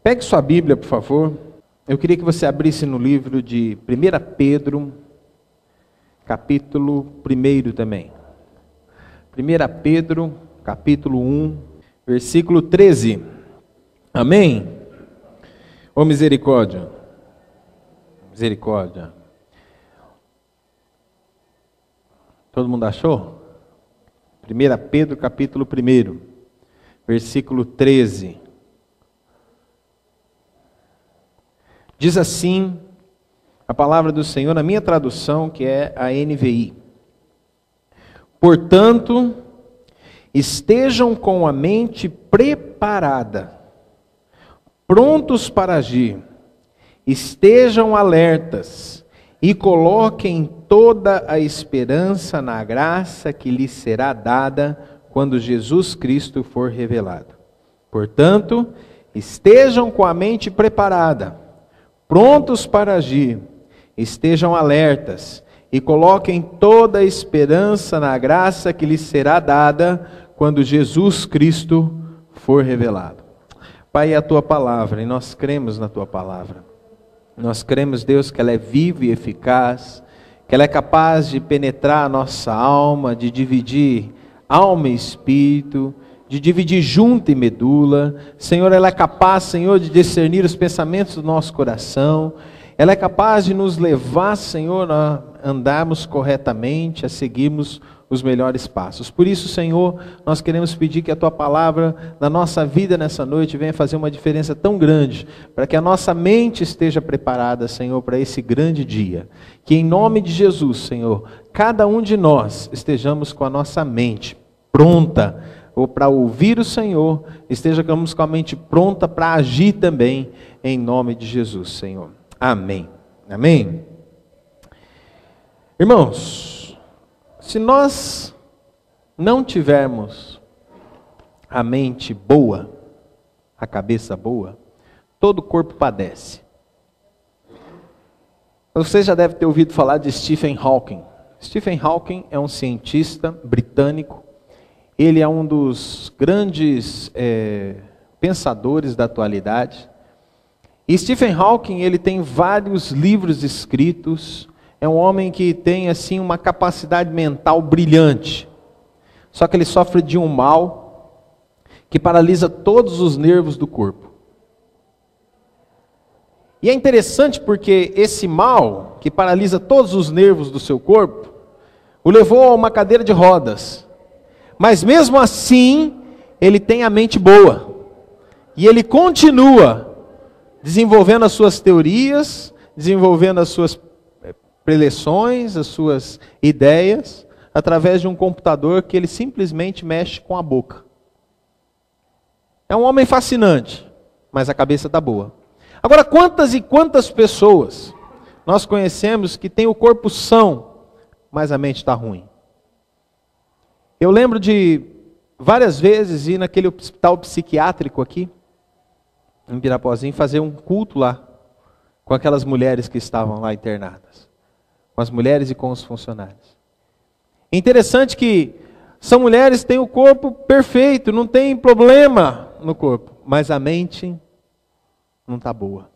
Pegue sua Bíblia, por favor. Eu queria que você abrisse no livro de 1 Pedro, capítulo 1 também. 1 Pedro, capítulo 1, versículo 13. Amém? Ô misericórdia. Misericórdia. Todo mundo achou? 1 Pedro, capítulo 1, versículo 13. Diz assim a palavra do Senhor, na minha tradução, que é a NVI. Portanto, estejam com a mente preparada, prontos para agir, estejam alertas e coloquem toda a esperança na graça que lhes será dada quando Jesus Cristo for revelado. Portanto, estejam com a mente preparada, prontos para agir, estejam alertas e coloquem toda a esperança na graça que lhes será dada quando Jesus Cristo for revelado. Pai, é a Tua palavra, e nós cremos na Tua palavra. Nós cremos, Deus, que ela é viva e eficaz, que ela é capaz de penetrar a nossa alma, de dividir alma e espírito, de dividir junta e medula. Senhor, ela é capaz, Senhor, de discernir os pensamentos do nosso coração. Ela é capaz de nos levar, Senhor, a andarmos corretamente, a seguirmos os melhores passos. Por isso, Senhor, nós queremos pedir que a Tua palavra na nossa vida nessa noite venha fazer uma diferença tão grande, para que a nossa mente esteja preparada, Senhor, para esse grande dia. Que em nome de Jesus, Senhor, cada um de nós estejamos com a nossa mente pronta, ou para ouvir o Senhor, estejamos com a mente pronta para agir também, em nome de Jesus, Senhor. Amém. Amém. Irmãos, se nós não tivermos a mente boa, a cabeça boa, todo o corpo padece. Você já deve ter ouvido falar de Stephen Hawking. Stephen Hawking é um cientista britânico. Ele é um dos grandes pensadores da atualidade. E Stephen Hawking, ele tem vários livros escritos. É um homem que tem assim uma capacidade mental brilhante. Só que ele sofre de um mal que paralisa todos os nervos do corpo. E é interessante porque esse mal, que paralisa todos os nervos do seu corpo, o levou a uma cadeira de rodas. Mas mesmo assim, ele tem a mente boa. E ele continua desenvolvendo as suas teorias, desenvolvendo as suas preleções, as suas ideias, através de um computador que ele simplesmente mexe com a boca. É um homem fascinante, mas a cabeça está boa. Agora, quantas e quantas pessoas nós conhecemos que têm o corpo são, mas a mente está ruim? Eu lembro de várias vezes ir naquele hospital psiquiátrico aqui, em Pirapozinho, fazer um culto lá, com aquelas mulheres que estavam lá internadas. Com as mulheres e com os funcionários. É interessante que são mulheres que têm o corpo perfeito, não tem problema no corpo, mas a mente não está boa.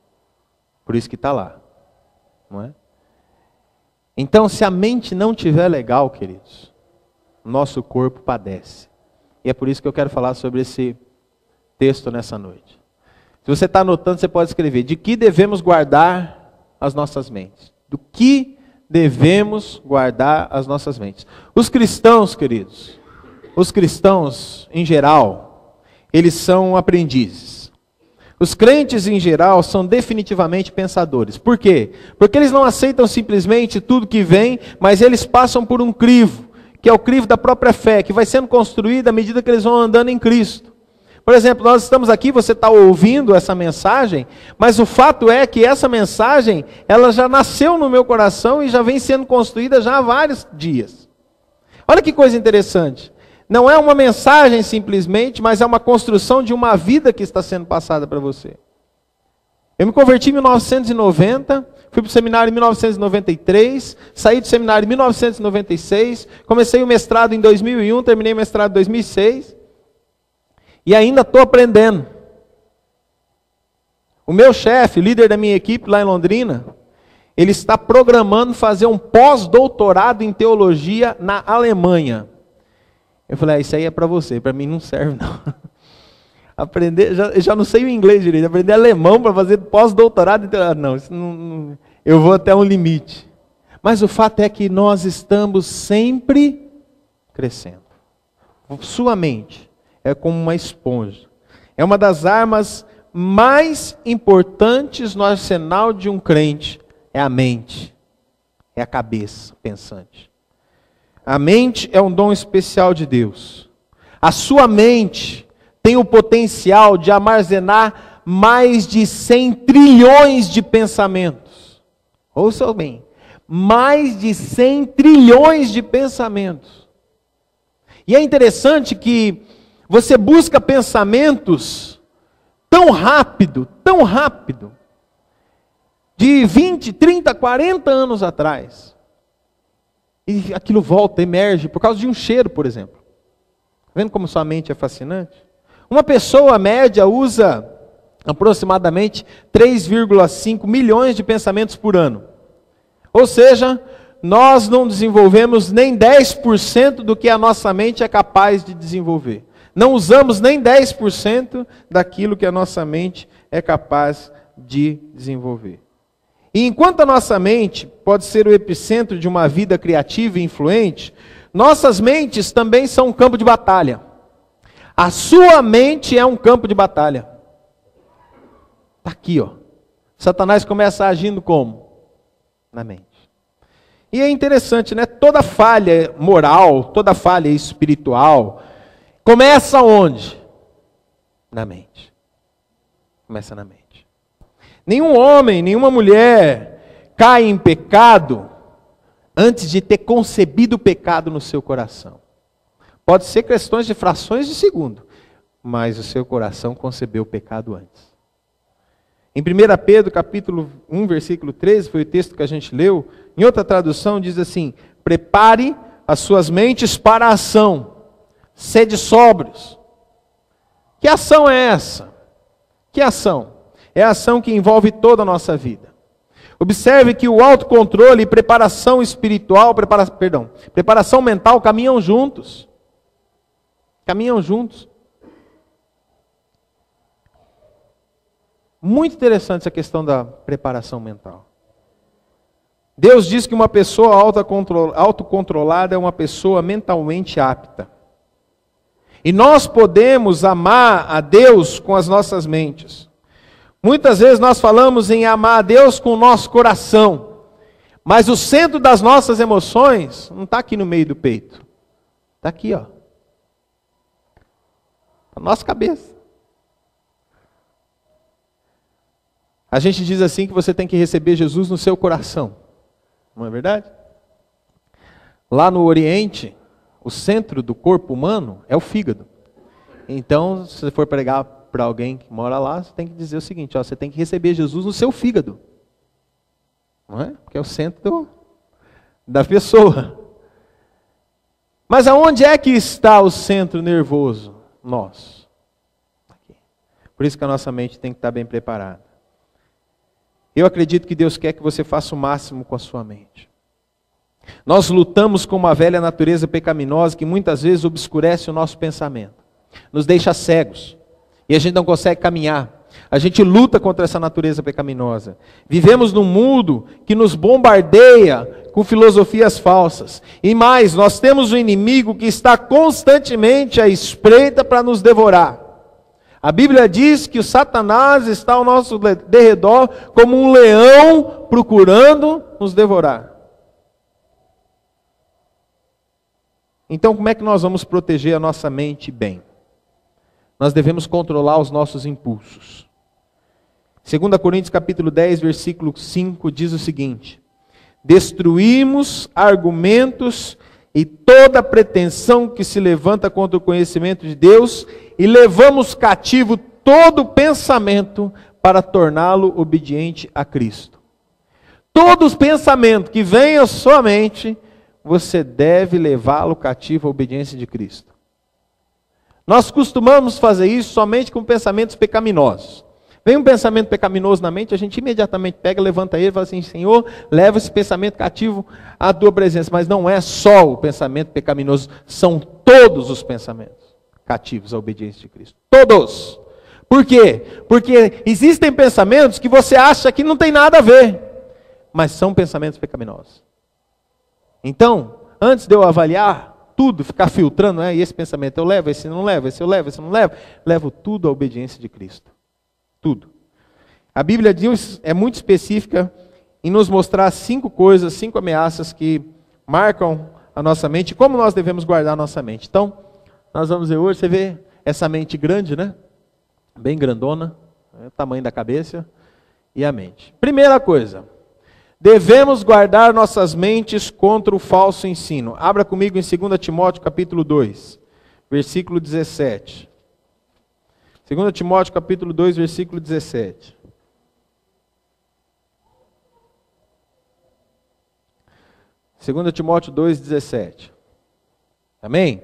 Por isso que está lá, não é? Então, se a mente não estiver legal, queridos, nosso corpo padece. E é por isso que eu quero falar sobre esse texto nessa noite. Se você está anotando, você pode escrever: de que devemos guardar as nossas mentes? Do que devemos guardar as nossas mentes? Os cristãos, queridos, os cristãos em geral, eles são aprendizes. Os crentes em geral são definitivamente pensadores. Por quê? Porque eles não aceitam simplesmente tudo que vem, mas eles passam por um crivo, que é o crivo da própria fé, que vai sendo construído à medida que eles vão andando em Cristo. Por exemplo, nós estamos aqui, você está ouvindo essa mensagem, mas o fato é que essa mensagem, ela já nasceu no meu coração e já vem sendo construída já há vários dias. Olha que coisa interessante. Não é uma mensagem simplesmente, mas é uma construção de uma vida que está sendo passada para você. Eu me converti em 1990, fui para o seminário em 1993, saí do seminário em 1996, comecei o mestrado em 2001, terminei o mestrado em 2006, e ainda estou aprendendo. O meu chefe, líder da minha equipe lá em Londrina, ele está programando fazer um pós-doutorado em teologia na Alemanha. Eu falei, isso aí é para você, para mim não serve não. Aprender, já não sei o inglês direito, aprender alemão para fazer pós-doutorado em teologia, não, isso não, eu vou até um limite. Mas o fato é que nós estamos sempre crescendo. Sua mente é como uma esponja. É uma das armas mais importantes no arsenal de um crente. É a mente. É a cabeça pensante. A mente é um dom especial de Deus. A sua mente tem o potencial de armazenar mais de 100 trilhões de pensamentos. Ouça bem. Mais de 100 trilhões de pensamentos. E é interessante que você busca pensamentos tão rápido, de 20, 30, 40 anos atrás. E aquilo volta, emerge, por causa de um cheiro, por exemplo. Tá vendo como sua mente é fascinante? Uma pessoa média usa aproximadamente 3,5 milhões de pensamentos por ano. Ou seja, nós não desenvolvemos nem 10% do que a nossa mente é capaz de desenvolver. Não usamos nem 10% daquilo que a nossa mente é capaz de desenvolver. E enquanto a nossa mente pode ser o epicentro de uma vida criativa e influente, nossas mentes também são um campo de batalha. A sua mente é um campo de batalha. Está aqui, ó. Satanás começa agindo como? Na mente. E é interessante, né? Toda falha moral, toda falha espiritual, começa onde? Na mente. Começa na mente. Nenhum homem, nenhuma mulher cai em pecado antes de ter concebido o pecado no seu coração. Pode ser questões de frações de segundo, mas o seu coração concebeu o pecado antes. Em 1 Pedro, capítulo 1, versículo 13, foi o texto que a gente leu. Em outra tradução diz assim: prepare as suas mentes para a ação, sede sóbrios. Que ação é essa? Que ação? É a ação que envolve toda a nossa vida. Observe que o autocontrole e preparação espiritual, preparação mental caminham juntos. Caminham juntos. Muito interessante essa questão da preparação mental. Deus diz que uma pessoa autocontrolada é uma pessoa mentalmente apta. E nós podemos amar a Deus com as nossas mentes. Muitas vezes nós falamos em amar a Deus com o nosso coração. Mas o centro das nossas emoções não está aqui no meio do peito. Está aqui, ó. Na nossa cabeça. A gente diz assim que você tem que receber Jesus no seu coração. Não é verdade? Lá no Oriente, o centro do corpo humano é o fígado. Então, se você for pregar para alguém que mora lá, você tem que dizer o seguinte, ó, você tem que receber Jesus no seu fígado. Não é? Porque é o centro da pessoa. Mas aonde é que está o centro nervoso? Nós. Aqui. Por isso que a nossa mente tem que estar bem preparada. Eu acredito que Deus quer que você faça o máximo com a sua mente. Nós lutamos com uma velha natureza pecaminosa que muitas vezes obscurece o nosso pensamento. Nos deixa cegos. E a gente não consegue caminhar. A gente luta contra essa natureza pecaminosa. Vivemos num mundo que nos bombardeia com filosofias falsas. E mais, nós temos um inimigo que está constantemente à espreita para nos devorar. A Bíblia diz que o Satanás está ao nosso derredor como um leão procurando nos devorar. Então, como é que nós vamos proteger a nossa mente bem? Nós devemos controlar os nossos impulsos. 2 Coríntios capítulo 10, versículo 5 diz o seguinte: destruímos argumentos e toda pretensão que se levanta contra o conhecimento de Deus e levamos cativo todo pensamento para torná-lo obediente a Cristo. Todo pensamento que vem à sua mente, você deve levá-lo cativo à obediência de Cristo. Nós costumamos fazer isso somente com pensamentos pecaminosos. Vem um pensamento pecaminoso na mente, a gente imediatamente pega, levanta ele e fala assim, Senhor, leva esse pensamento cativo à tua presença. Mas não é só o pensamento pecaminoso, são todos os pensamentos cativos à obediência de Cristo. Todos. Por quê? Porque existem pensamentos que você acha que não tem nada a ver, mas são pensamentos pecaminosos. Então, antes de eu avaliar tudo, ficar filtrando, e esse pensamento eu levo, esse não levo, esse eu levo, esse não levo, levo tudo à obediência de Cristo. Tudo. A Bíblia é muito específica em nos mostrar 5 coisas, 5 ameaças que marcam a nossa mente e como nós devemos guardar a nossa mente. Então, nós vamos ver hoje, você vê essa mente grande, né? Bem grandona, o tamanho da cabeça e a mente. Primeira coisa, devemos guardar nossas mentes contra o falso ensino. Abra comigo em 2 Timóteo capítulo 2, versículo 17. 2 Timóteo capítulo 2, versículo 17. Segunda Timóteo 2, 17. Amém?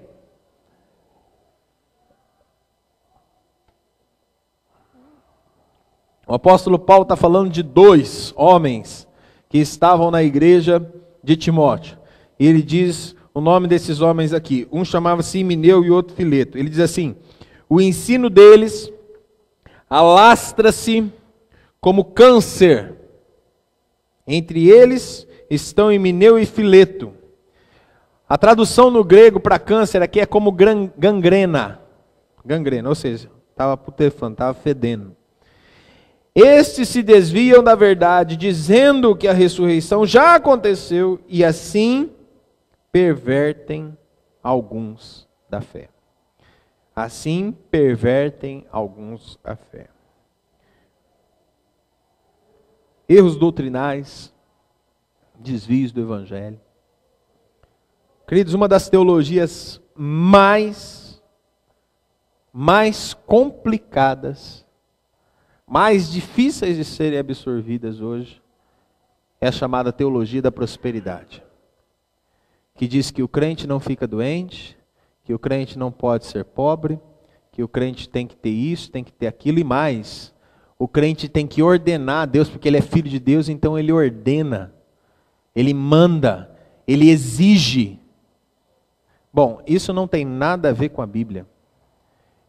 O apóstolo Paulo está falando de 2 homens que estavam na igreja de Timóteo. E ele diz o nome desses homens aqui. Um chamava-se Himeneu e outro Fileto. Ele diz assim: o ensino deles alastra-se como câncer. Entre eles estão Himeneu e Fileto. A tradução no grego para câncer aqui é como gangrena. Gangrena, ou seja, estava putefando, estava fedendo. Estes se desviam da verdade, dizendo que a ressurreição já aconteceu, e assim pervertem alguns da fé. Assim pervertem alguns a fé. Erros doutrinais, desvios do evangelho. Queridos, uma das teologias mais complicadas, mais difíceis de serem absorvidas hoje, é a chamada teologia da prosperidade. Que diz que o crente não fica doente, que o crente não pode ser pobre, que o crente tem que ter isso, tem que ter aquilo e mais. O crente tem que ordenar a Deus, porque ele é filho de Deus, então ele ordena, ele manda, ele exige. Bom, isso não tem nada a ver com a Bíblia.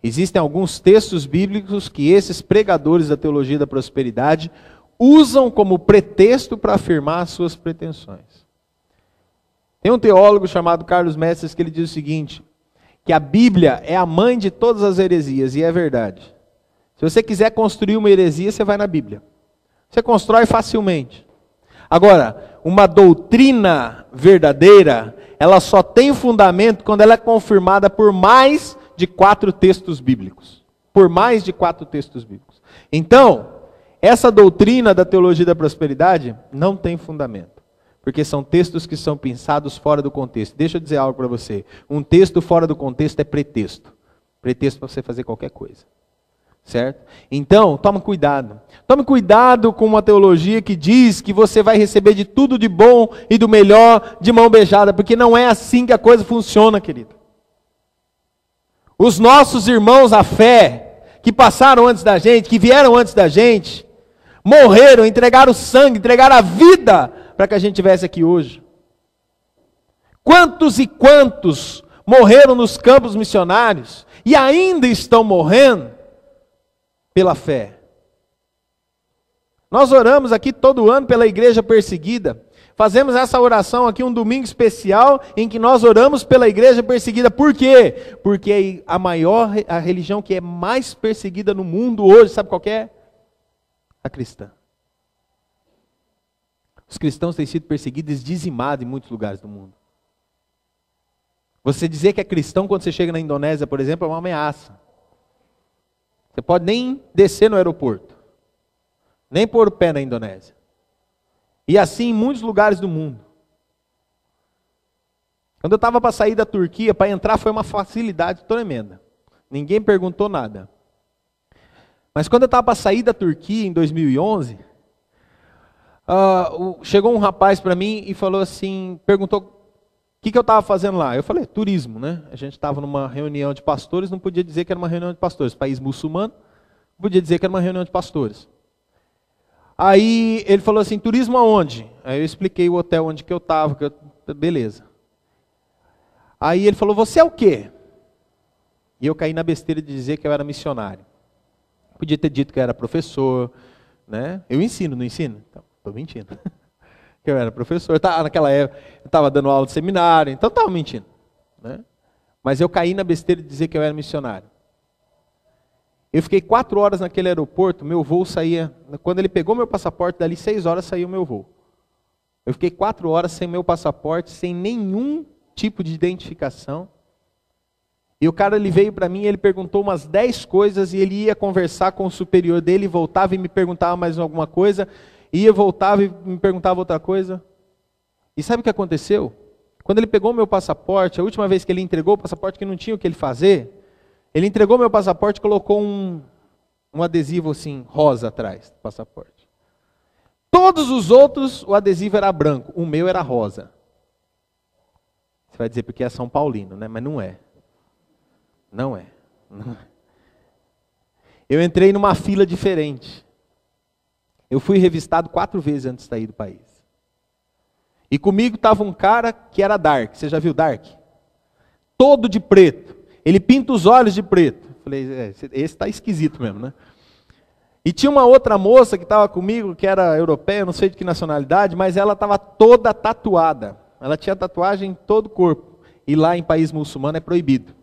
Existem alguns textos bíblicos que esses pregadores da teologia da prosperidade usam como pretexto para afirmar as suas pretensões. Tem um teólogo chamado Carlos Mestres que ele diz o seguinte, que a Bíblia é a mãe de todas as heresias, e é verdade. Se você quiser construir uma heresia, você vai na Bíblia. Você constrói facilmente. Agora, uma doutrina verdadeira, ela só tem fundamento quando ela é confirmada por mais de 4 textos bíblicos. Por mais de 4 textos bíblicos. Então, essa doutrina da teologia da prosperidade não tem fundamento. Porque são textos que são pensados fora do contexto. Deixa eu dizer algo para você. Um texto fora do contexto é pretexto. Pretexto para você fazer qualquer coisa. Certo? Então, tome cuidado. Tome cuidado com uma teologia que diz que você vai receber de tudo de bom e do melhor de mão beijada. Porque não é assim que a coisa funciona, querido. Os nossos irmãos à fé, que passaram antes da gente, que vieram antes da gente, morreram, entregaram sangue, entregaram a vida para que a gente estivesse aqui hoje. Quantos e quantos morreram nos campos missionários e ainda estão morrendo pela fé. Nós oramos aqui todo ano pela igreja perseguida. Fazemos essa oração aqui um domingo especial em que nós oramos pela igreja perseguida. Por quê? Porque a religião que é mais perseguida no mundo hoje, sabe qual que é? A cristã. Os cristãos têm sido perseguidos e dizimados em muitos lugares do mundo. Você dizer que é cristão quando você chega na Indonésia, por exemplo, é uma ameaça. Você pode nem descer no aeroporto, nem pôr o pé na Indonésia. E assim em muitos lugares do mundo. Quando eu estava para sair da Turquia, para entrar foi uma facilidade tremenda. Ninguém perguntou nada. Mas quando eu estava para sair da Turquia em 2011, chegou um rapaz para mim e falou assim, perguntou o que eu estava fazendo lá. Eu falei, turismo, né? A gente estava numa reunião de pastores, não podia dizer que era uma reunião de pastores. País muçulmano, Podia dizer que era uma reunião de pastores. Aí ele falou assim, turismo aonde? Aí eu expliquei o hotel onde que eu estava, beleza. Aí ele falou, você é o quê? E eu caí na besteira de dizer que eu era missionário. Podia ter dito que eu era professor, né? Eu ensino, não ensino? Então, estou mentindo. Que eu era professor, naquela época eu estava dando aula de seminário, então estava mentindo. Né? Mas eu caí na besteira de dizer que eu era missionário. Eu fiquei 4 horas naquele aeroporto, meu voo saía, quando ele pegou meu passaporte, dali 6 horas saiu o meu voo. Eu fiquei 4 horas sem meu passaporte, sem nenhum tipo de identificação. E o cara ele veio para mim, ele perguntou umas 10 coisas e ele ia conversar com o superior dele, voltava e me perguntava mais alguma coisa, ia, voltava e me perguntava outra coisa. E sabe o que aconteceu? Quando ele pegou o meu passaporte, a última vez que ele entregou o passaporte que não tinha o que ele fazer, ele entregou meu passaporte e colocou um adesivo assim, rosa atrás do passaporte. Todos os outros, o adesivo era branco, o meu era rosa. Você vai dizer porque é São Paulino, né? Mas não é. Não é. Não é. Eu entrei numa fila diferente. Eu fui revistado 4 vezes antes de sair do país. E comigo estava um cara que era Dark. Você já viu Dark? Todo de preto. Ele pinta os olhos de preto. Falei, esse está esquisito mesmo, né? E tinha uma outra moça que estava comigo, que era europeia, não sei de que nacionalidade, mas ela estava toda tatuada. Ela tinha tatuagem em todo o corpo. E lá em país muçulmano é proibido.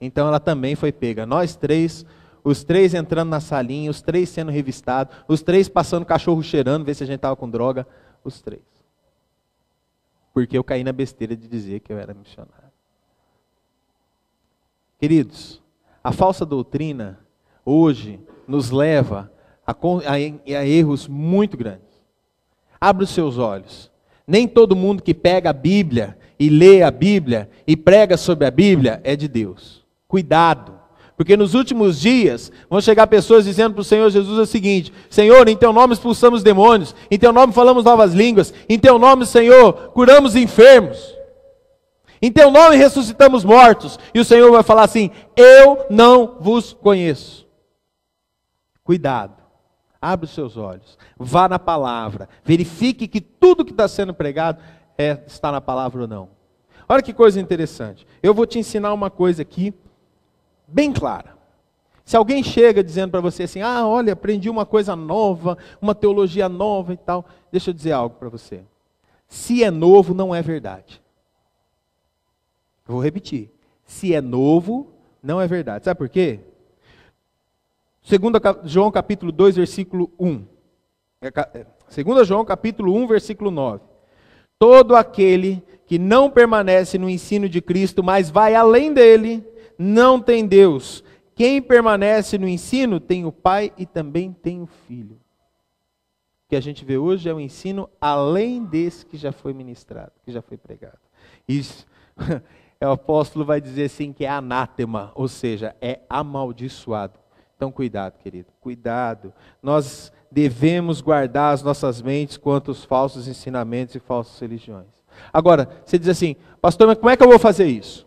Então ela também foi pega. Nós 3, os 3 entrando na salinha, os 3 sendo revistados, os 3 passando cachorro cheirando, ver se a gente estava com droga. Os 3. Porque eu caí na besteira de dizer que eu era missionário. Queridos, a falsa doutrina hoje nos leva a erros muito grandes. Abra os seus olhos. Nem todo mundo que pega a Bíblia e lê a Bíblia e prega sobre a Bíblia é de Deus. Cuidado, porque nos últimos dias vão chegar pessoas dizendo para o Senhor Jesus o seguinte: Senhor, em teu nome expulsamos demônios, em teu nome falamos novas línguas, em teu nome, Senhor, curamos enfermos. Em teu nome ressuscitamos mortos. E o Senhor vai falar assim: eu não vos conheço. Cuidado. Abre os seus olhos. Vá na palavra. Verifique que tudo que está sendo pregado está na palavra ou não. Olha que coisa interessante. Eu vou te ensinar uma coisa aqui, bem clara. Se alguém chega dizendo para você assim: olha, aprendi uma coisa nova, uma teologia nova e tal. Deixa eu dizer algo para você. Se é novo, não é verdade. Vou repetir. Se é novo, não é verdade. Sabe por quê? 2 João capítulo 2, versículo 1. 2 João capítulo 1, versículo 9. Todo aquele que não permanece no ensino de Cristo, mas vai além dele, não tem Deus. Quem permanece no ensino tem o Pai e também tem o Filho. O que a gente vê hoje é o ensino além desse que já foi ministrado, que já foi pregado. Isso... O apóstolo vai dizer assim que é anátema, ou seja, é amaldiçoado. Então cuidado, querido, cuidado. Nós devemos guardar as nossas mentes quanto aos falsos ensinamentos e falsas religiões. Agora, você diz assim: pastor, mas como é que eu vou fazer isso?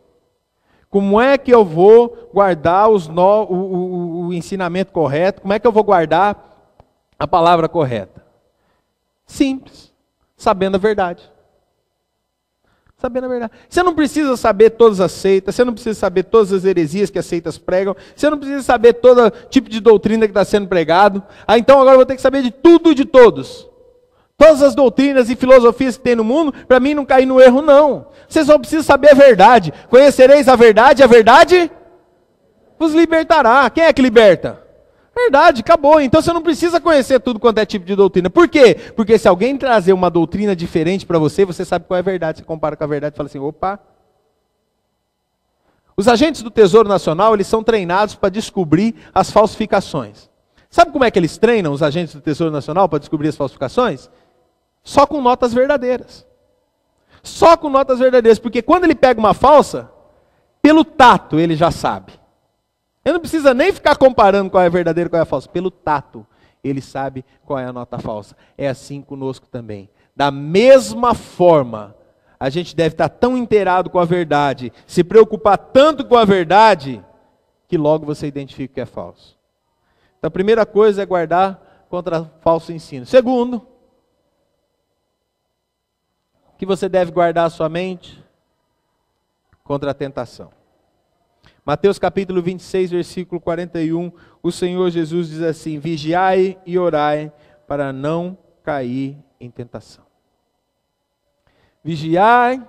Como é que eu vou guardar o ensinamento correto? Como é que eu vou guardar a palavra correta? Simples, sabendo a verdade. Sabendo a verdade. Você não precisa saber todas as seitas, você não precisa saber todas as heresias que as seitas pregam, você não precisa saber todo tipo de doutrina que está sendo pregado. Então agora eu vou ter que saber de tudo e de todos. Todas as doutrinas e filosofias que tem no mundo, para mim não cair no erro não. Você só precisa saber a verdade. Conhecereis a verdade vos libertará. Quem é que liberta? Verdade, acabou. Então você não precisa conhecer tudo quanto é tipo de doutrina. Por quê? Porque se alguém trazer uma doutrina diferente para você, você sabe qual é a verdade. Você compara com a verdade e fala assim: opa. Os agentes do Tesouro Nacional, eles são treinados para descobrir as falsificações. Sabe como é que eles treinam os agentes do Tesouro Nacional para descobrir as falsificações? Só com notas verdadeiras. Só com notas verdadeiras. Porque quando ele pega uma falsa, pelo tato ele já sabe. Ele não precisa nem ficar comparando qual é a verdadeira e qual é a falsa. Pelo tato, ele sabe qual é a nota falsa. É assim conosco também. Da mesma forma, a gente deve estar tão inteirado com a verdade, se preocupar tanto com a verdade, que logo você identifica que é falso. Então a primeira coisa é guardar contra falso ensino. Segundo, que você deve guardar a sua mente contra a tentação. Mateus capítulo 26, versículo 41, o Senhor Jesus diz assim: vigiai e orai para não cair em tentação. Vigiai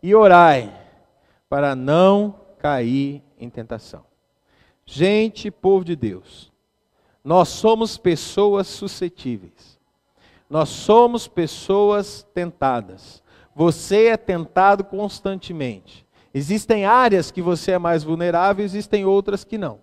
e orai para não cair em tentação. Gente, povo de Deus, nós somos pessoas suscetíveis. Nós somos pessoas tentadas. Você é tentado constantemente. Existem áreas que você é mais vulnerável, existem outras que não.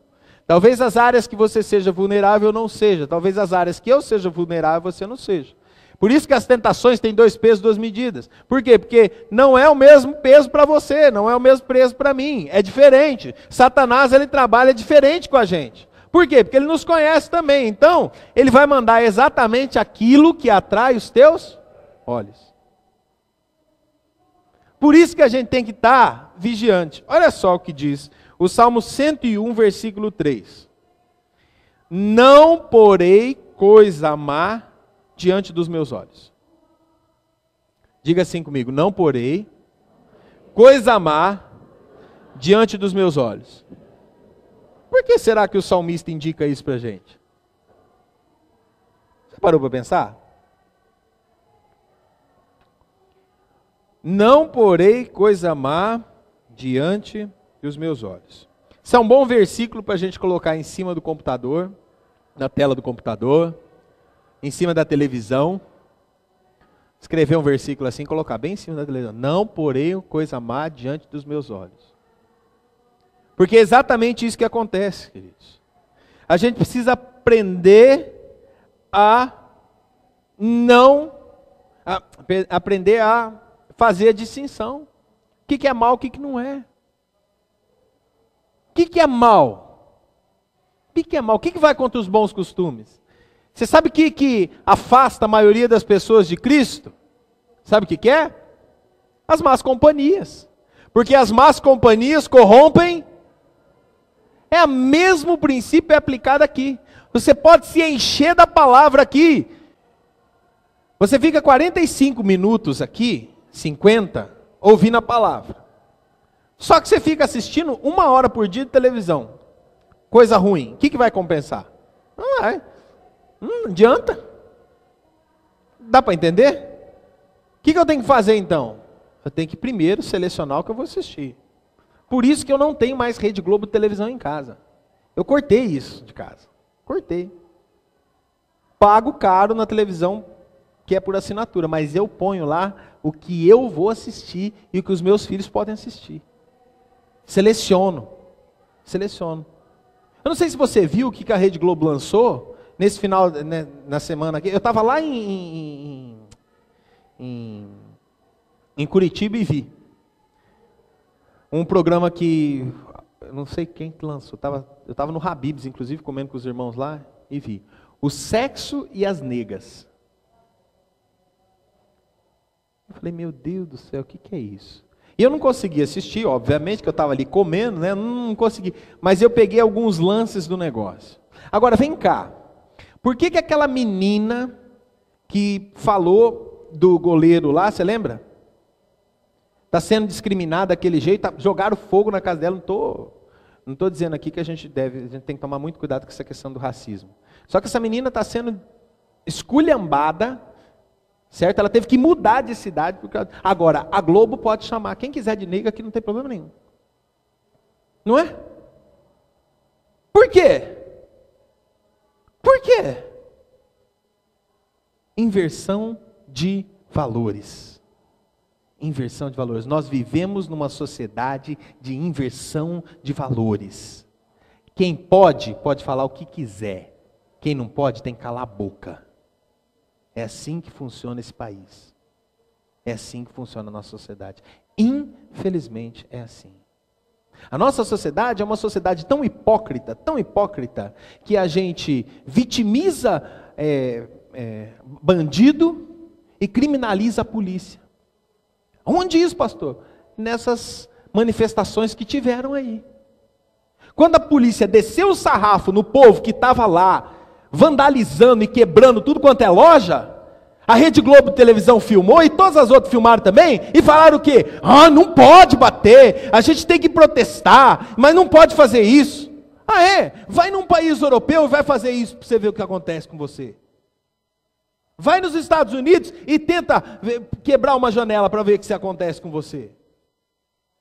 Talvez as áreas que você seja vulnerável eu não seja. Talvez as áreas que eu seja vulnerável você não seja. Por isso que as tentações têm 2 pesos, 2 medidas. Por quê? Porque não é o mesmo peso para você, não é o mesmo peso para mim. É diferente. Satanás, ele trabalha diferente com a gente. Por quê? Porque ele nos conhece também. Então, ele vai mandar exatamente aquilo que atrai os teus olhos. Por isso que a gente tem que estar vigiante. Olha só o que diz o Salmo 101, versículo 3. Não porei coisa má diante dos meus olhos. Diga assim comigo: não porei coisa má diante dos meus olhos. Por que será que o salmista indica isso para a gente? Você parou para pensar? Não porei coisa má diante dos meus olhos. Isso é um bom versículo para a gente colocar em cima do computador, na tela do computador, em cima da televisão. Escrever um versículo assim, colocar bem em cima da televisão. Não porei coisa má diante dos meus olhos. Porque é exatamente isso que acontece, queridos. A gente precisa aprender a aprender a fazer a distinção. O que é mal, o que não é. O que é mal? O que é mal? O que vai contra os bons costumes? Você sabe o que afasta a maioria das pessoas de Cristo? Sabe o que é? As más companhias. Porque as más companhias corrompem. É o mesmo princípio aplicado aqui. Você pode se encher da palavra aqui. Você fica 45 minutos aqui, 50, ouvindo a palavra. Só que você fica assistindo 1 hora por dia de televisão. Coisa ruim. O que vai compensar? Não vai. Não adianta. Dá para entender? O que eu tenho que fazer então? Eu tenho que primeiro selecionar o que eu vou assistir. Por isso que eu não tenho mais Rede Globo de televisão em casa. Eu cortei isso de casa. Cortei. Pago caro na televisão, que é por assinatura, mas eu ponho lá o que eu vou assistir e o que os meus filhos podem assistir. Seleciono. Eu não sei se você viu o que a Rede Globo lançou nesse final, né, na semana aqui. Eu estava lá em Curitiba e vi. Um programa que, eu não sei quem que lançou, eu estava no Habib's, inclusive, comendo com os irmãos lá, e vi. O Sexo e as Negas. Eu falei, meu Deus do céu, o que é isso? E eu não consegui assistir, obviamente, que eu estava ali comendo, né? Não consegui. Mas eu peguei alguns lances do negócio. Agora, vem cá. Por que aquela menina que falou do goleiro lá, você lembra? Está sendo discriminada daquele jeito, jogaram fogo na casa dela. Não estou dizendo aqui que a gente tem que tomar muito cuidado com essa questão do racismo. Só que essa menina está sendo esculhambada, certo? Ela teve que mudar de cidade. Agora, a Globo pode chamar quem quiser de negra que não tem problema nenhum. Não é? Por quê? Por quê? Inversão de valores. Inversão de valores. Nós vivemos numa sociedade de inversão de valores. Quem pode falar o que quiser. Quem não pode tem que calar a boca. É assim que funciona esse país. É assim que funciona a nossa sociedade. Infelizmente é assim. A nossa sociedade é uma sociedade tão hipócrita, que a gente vitimiza bandido e criminaliza a polícia. Onde isso, pastor? Nessas manifestações que tiveram aí. Quando a polícia desceu o sarrafo no povo que estava lá, vandalizando e quebrando tudo quanto é loja, a Rede Globo de televisão filmou e todas as outras filmaram também e falaram o quê? Ah, não pode bater, a gente tem que protestar, mas não pode fazer isso. Ah é? Vai num país europeu e vai fazer isso para você ver o que acontece com você. Vai nos Estados Unidos e tenta quebrar uma janela para ver o que acontece com você.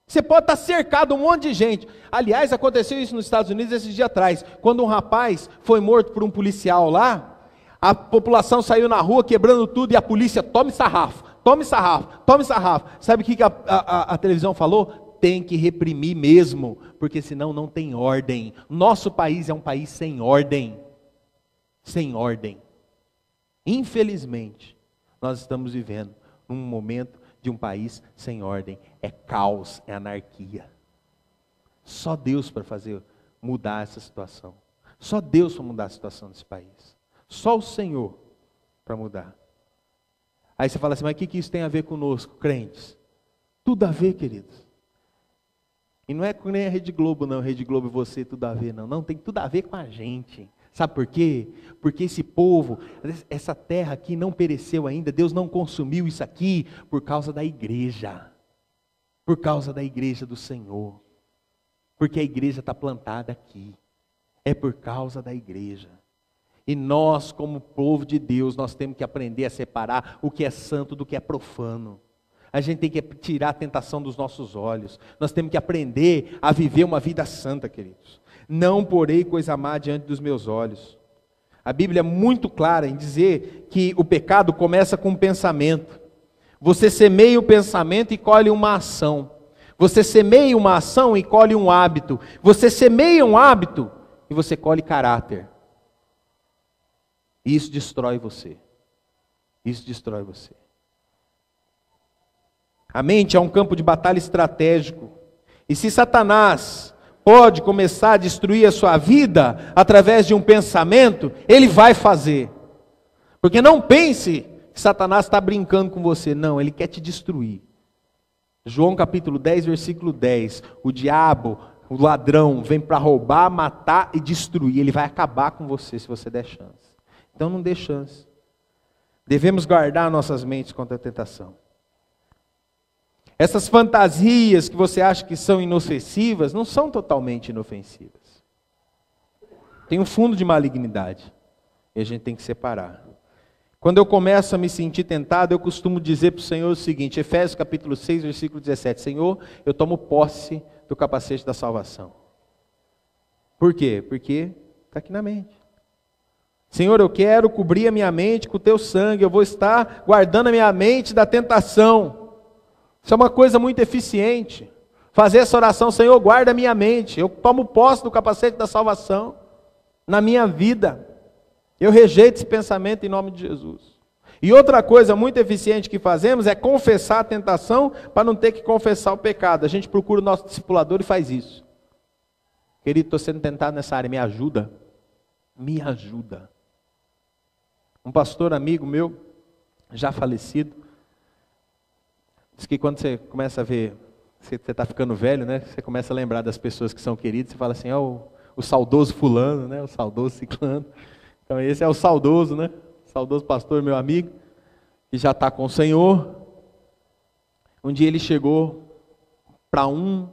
Você pode estar cercado de um monte de gente. Aliás, aconteceu isso nos Estados Unidos esses dias atrás, quando um rapaz foi morto por um policial lá, a população saiu na rua quebrando tudo e a polícia, tome sarrafo, tome sarrafo, tome sarrafo. Sabe o que a televisão falou? Tem que reprimir mesmo, porque senão não tem ordem. Nosso país é um país sem ordem. Sem ordem. Infelizmente, nós estamos vivendo num momento de um país sem ordem. É caos, é anarquia. Só Deus para mudar essa situação. Só Deus para mudar a situação desse país. Só o Senhor para mudar. Aí você fala assim, mas o que isso tem a ver conosco, crentes? Tudo a ver, queridos. E não é com nem a Rede Globo, não. Rede Globo e você, tudo a ver, não. Não, tem tudo a ver com a gente. Sabe por quê? Porque esse povo, essa terra aqui não pereceu ainda, Deus não consumiu isso aqui por causa da igreja. Por causa da igreja do Senhor. Porque a igreja está plantada aqui. É por causa da igreja. E nós, como povo de Deus, nós temos que aprender a separar o que é santo do que é profano. A gente tem que tirar a tentação dos nossos olhos. Nós temos que aprender a viver uma vida santa, queridos. Não porei coisa má diante dos meus olhos. A Bíblia é muito clara em dizer que o pecado começa com um pensamento. Você semeia o pensamento e colhe uma ação. Você semeia uma ação e colhe um hábito. Você semeia um hábito e você colhe caráter. E isso destrói você. Isso destrói você. A mente é um campo de batalha estratégico. E se Satanás pode começar a destruir a sua vida através de um pensamento, ele vai fazer. Porque não pense que Satanás está brincando com você. Não, ele quer te destruir. João capítulo 10, versículo 10. O diabo, o ladrão, vem para roubar, matar e destruir. Ele vai acabar com você se você der chance. Então não dê chance. Devemos guardar nossas mentes contra a tentação. Essas fantasias que você acha que são inofensivas, não são totalmente inofensivas. Tem um fundo de malignidade. E a gente tem que separar. Quando eu começo a me sentir tentado, eu costumo dizer para o Senhor o seguinte, Efésios capítulo 6, versículo 17. Senhor, eu tomo posse do capacete da salvação. Por quê? Porque está aqui na mente. Senhor, eu quero cobrir a minha mente com o teu sangue. Eu vou estar guardando a minha mente da tentação. Isso é uma coisa muito eficiente. Fazer essa oração, Senhor, guarda a minha mente. Eu tomo posse do capacete da salvação na minha vida. Eu rejeito esse pensamento em nome de Jesus. E outra coisa muito eficiente que fazemos é confessar a tentação para não ter que confessar o pecado. A gente procura o nosso discipulador e faz isso. Querido, estou sendo tentado nessa área, me ajuda. Me ajuda. Um pastor amigo meu, já falecido, diz que quando você começa a ver, você está ficando velho, né? Você começa a lembrar das pessoas que são queridas, você fala assim, o saudoso fulano, né? O saudoso ciclano. Então esse é o saudoso, né? O saudoso pastor, meu amigo, que já está com o Senhor. Um dia ele chegou para um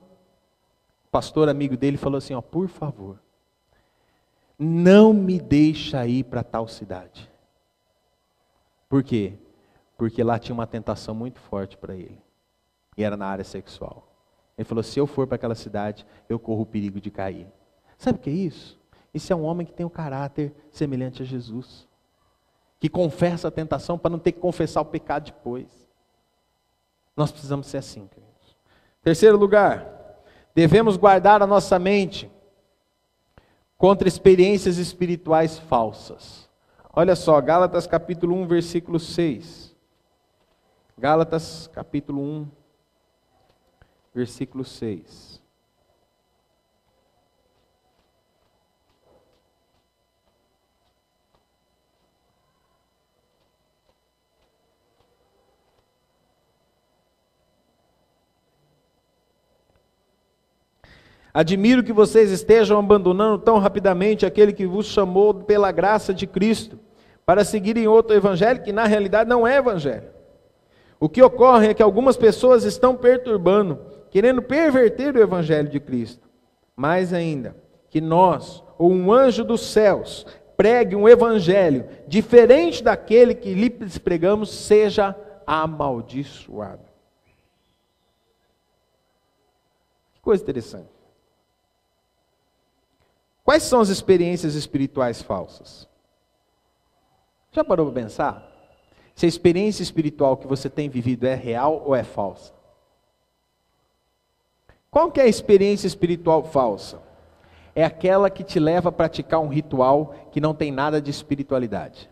pastor amigo dele e falou assim, por favor, não me deixa ir para tal cidade. Por quê? Porque lá tinha uma tentação muito forte para ele. E era na área sexual. Ele falou, se eu for para aquela cidade, eu corro o perigo de cair. Sabe o que é isso? Isso é um homem que tem um caráter semelhante a Jesus. Que confessa a tentação para não ter que confessar o pecado depois. Nós precisamos ser assim, queridos. Terceiro lugar, devemos guardar a nossa mente contra experiências espirituais falsas. Olha só, Gálatas capítulo 1, versículo 6. Gálatas capítulo 1, versículo 6. Admiro que vocês estejam abandonando tão rapidamente aquele que vos chamou pela graça de Cristo, para seguirem outro evangelho que na realidade não é evangelho. O que ocorre é que algumas pessoas estão perturbando, querendo perverter o evangelho de Cristo. Mais ainda, que nós, ou um anjo dos céus, pregue um evangelho diferente daquele que lhes pregamos, seja amaldiçoado. Que coisa interessante. Quais são as experiências espirituais falsas? Já parou para pensar? Se a experiência espiritual que você tem vivido é real ou é falsa? Qual que é a experiência espiritual falsa? É aquela que te leva a praticar um ritual que não tem nada de espiritualidade.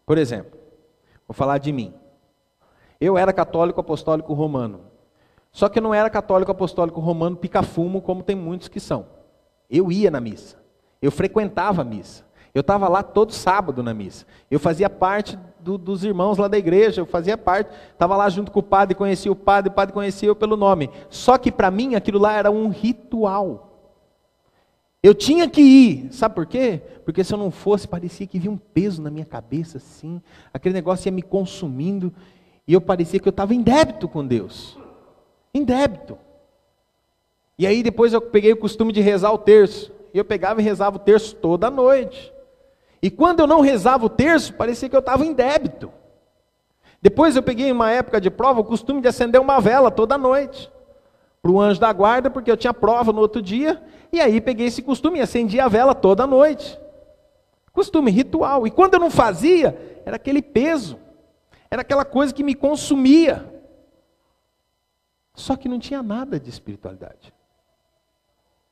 Por exemplo, vou falar de mim. Eu era católico apostólico romano. Só que eu não era católico apostólico romano pica-fumo como tem muitos que são. Eu ia na missa. Eu frequentava a missa. Eu estava lá todo sábado na missa. Eu fazia parte dos irmãos lá da igreja. Eu fazia parte, estava lá junto com o padre, conhecia o padre conhecia eu pelo nome. Só que para mim aquilo lá era um ritual. Eu tinha que ir. Sabe por quê? Porque se eu não fosse, parecia que vinha um peso na minha cabeça assim. Aquele negócio ia me consumindo. E eu parecia que eu estava em débito com Deus. Em débito. E aí depois eu peguei o costume de rezar o terço. E eu pegava e rezava o terço toda noite. E quando eu não rezava o terço, parecia que eu estava em débito. Depois eu peguei uma época de prova o costume de acender uma vela toda noite. Para o anjo da guarda, porque eu tinha prova no outro dia. E aí peguei esse costume e acendia a vela toda noite. Costume, ritual. E quando eu não fazia, era aquele peso. Era aquela coisa que me consumia. Só que não tinha nada de espiritualidade.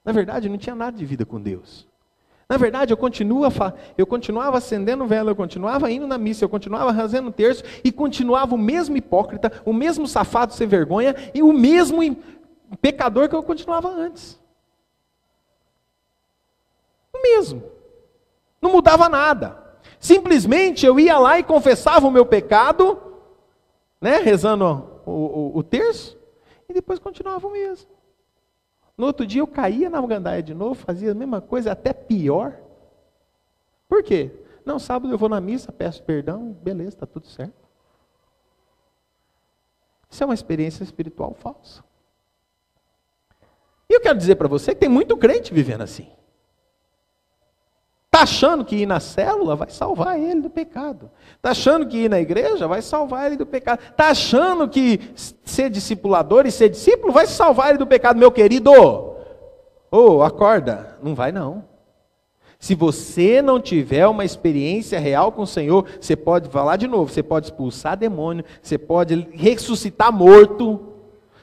Na verdade, não tinha nada de vida com Deus. Na verdade, eu continuava acendendo vela, eu continuava indo na missa, eu continuava fazendo terço, e continuava o mesmo hipócrita, o mesmo safado sem vergonha, e o mesmo pecador que eu continuava antes. O mesmo. Não mudava nada. Simplesmente eu ia lá e confessava o meu pecado, né, rezando o terço, e depois continuava o mesmo. No outro dia eu caía na gandaia de novo, fazia a mesma coisa, até pior. Por quê? Não, sábado eu vou na missa, peço perdão, beleza, está tudo certo. Isso é uma experiência espiritual falsa. E eu quero dizer para você que tem muito crente vivendo assim. Está achando que ir na célula vai salvar ele do pecado. Está achando que ir na igreja vai salvar ele do pecado. Está achando que ser discipulador e ser discípulo vai salvar ele do pecado. Meu querido, acorda. Não vai não. Se você não tiver uma experiência real com o Senhor, você pode falar de novo, você pode expulsar demônio, você pode ressuscitar morto,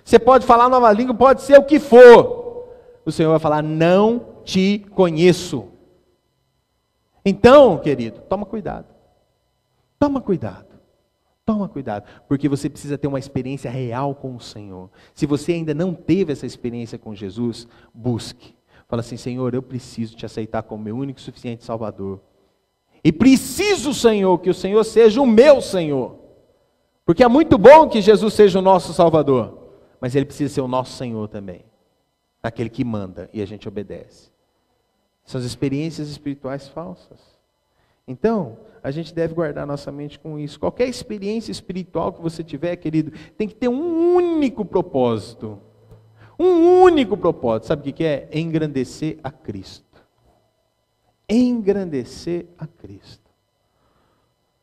você pode falar nova língua, pode ser o que for. O Senhor vai falar, não te conheço. Então, querido, toma cuidado. Toma cuidado. Toma cuidado. Porque você precisa ter uma experiência real com o Senhor. Se você ainda não teve essa experiência com Jesus, busque. Fala assim, Senhor, eu preciso te aceitar como meu único e suficiente Salvador. E preciso, Senhor, que o Senhor seja o meu Senhor. Porque é muito bom que Jesus seja o nosso Salvador. Mas Ele precisa ser o nosso Senhor também. Aquele que manda e a gente obedece. São as experiências espirituais falsas. Então, a gente deve guardar nossa mente com isso. Qualquer experiência espiritual que você tiver, querido, tem que ter um único propósito. Um único propósito. Sabe o que é? Engrandecer a Cristo. Engrandecer a Cristo.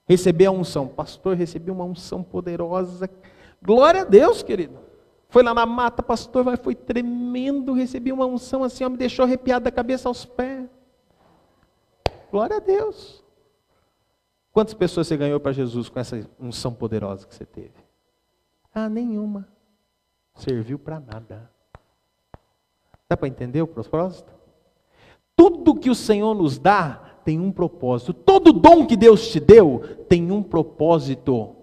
Receber a unção. Pastor, recebi uma unção poderosa. Glória a Deus, querido. Foi lá na mata, pastor, foi tremendo, recebi uma unção assim, me deixou arrepiado da cabeça aos pés. Glória a Deus. Quantas pessoas você ganhou para Jesus com essa unção poderosa que você teve? Ah, nenhuma. Serviu para nada. Dá para entender o propósito? Tudo que o Senhor nos dá tem um propósito. Todo dom que Deus te deu tem um propósito.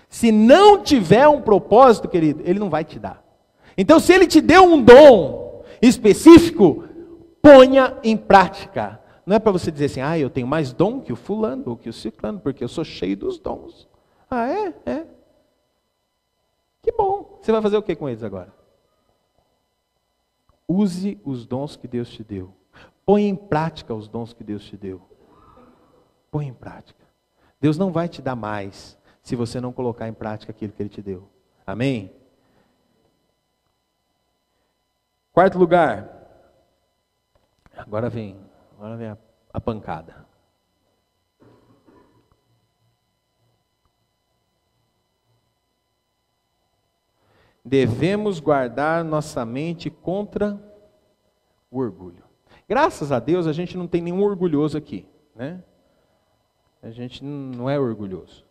Se não tiver um propósito, querido, Ele não vai te dar. Então, se Ele te deu um dom específico, ponha em prática. Não é para você dizer assim, eu tenho mais dom que o fulano ou que o ciclano, porque eu sou cheio dos dons. Ah, é? É. Que bom. Você vai fazer o que com eles agora? use os dons que Deus te deu. Põe em prática os dons que Deus te deu. Põe em prática. Deus não vai te dar mais se você não colocar em prática aquilo que Ele te deu. Amém? Quarto lugar. Agora vem a pancada. Devemos guardar nossa mente contra o orgulho. Graças a Deus a gente não tem nenhum orgulhoso aqui, né? A gente não é orgulhoso.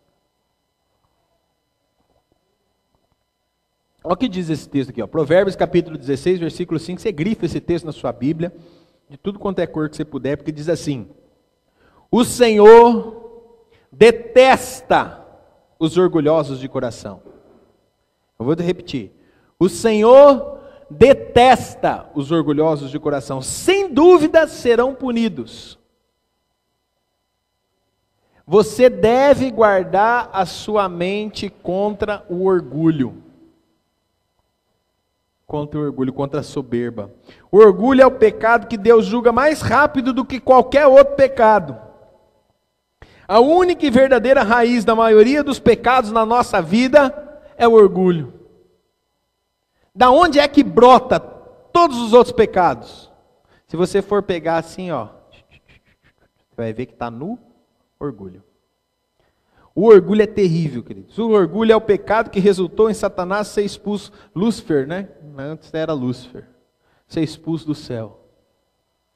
Olha o que diz esse texto aqui, ó. Provérbios capítulo 16, versículo 5. Você grifa esse texto na sua Bíblia, de tudo quanto é cor que você puder, porque diz assim: o Senhor detesta os orgulhosos de coração. Eu vou repetir. O Senhor detesta os orgulhosos de coração. Sem dúvida serão punidos. Você deve guardar a sua mente contra o orgulho. Contra o orgulho, contra a soberba. O orgulho é o pecado que Deus julga mais rápido do que qualquer outro pecado. A única e verdadeira raiz da maioria dos pecados na nossa vida é o orgulho. Da onde é que brota todos os outros pecados? Se você for pegar assim, ó, você vai ver que está no orgulho. O orgulho é terrível, queridos. O orgulho é o pecado que resultou em Satanás ser expulso. Lúcifer, né? Antes era Lúcifer. Ser expulso do céu.